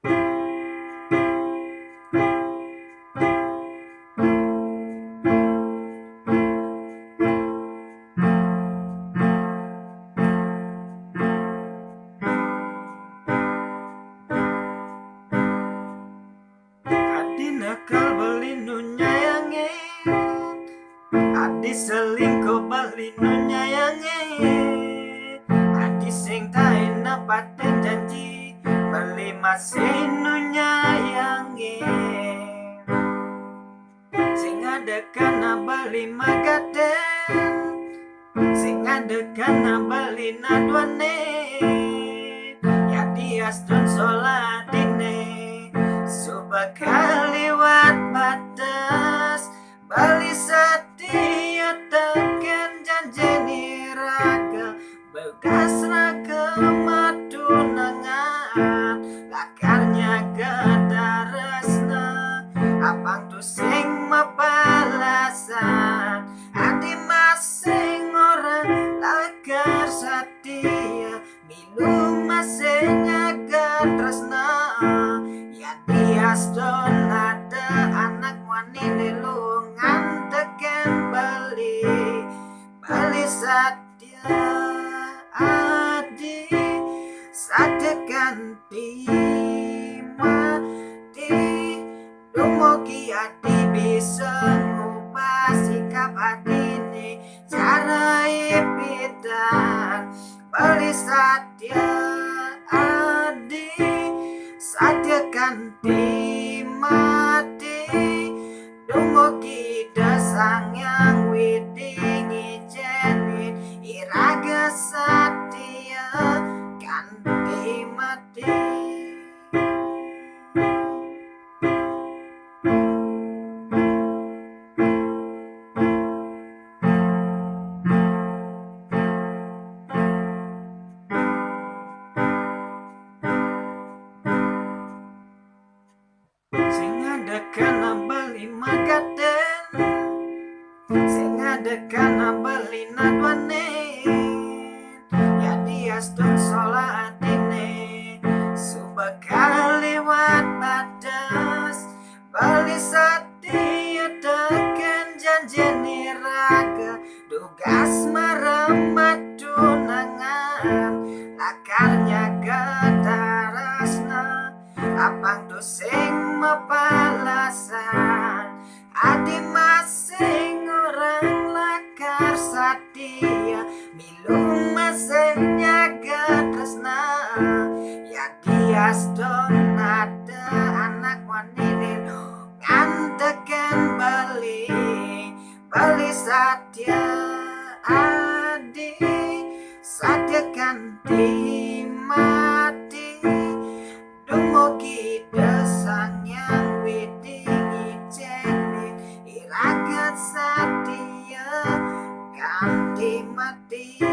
Adi nakal beli nu nyayangi, adi selingkuh beli nu nyayangi, adi sing tak enak paten janji beli masih nu nyayangi. Sing ada kana beli magaden, sing ada kana beli nadwane, ya dias don soladine subak kaliwat batas bali setia tekan janjeni raga begas raga madunangan lakarnya gadaresna abang tu sing mapalasan adi masing orang lakar setia milu masenya gadresna ya tias don ada anak wanita lungan teken bali satya adi sadekan mati dumugi adi bisa ngubah sikap adine cara ipidan bali satya adi sadekan mati dumugi dasang yang widingi jenin iraga satya ganti mati. Sing ada kana beli magaden, sing ada kana beli nadwane, ya dias don solatine subak kaliwat batas bali satya teken janjeni raga dugas maramat tunangan lakarnya gadarasna abang tu sing mapalasan adi masing orang lakar satya milu masenya gadresna ya dias don ada anak wanita ngantekan bali satya adi sadekan mati dumugi dasang yang widingi jenin iragat satya ganti mati.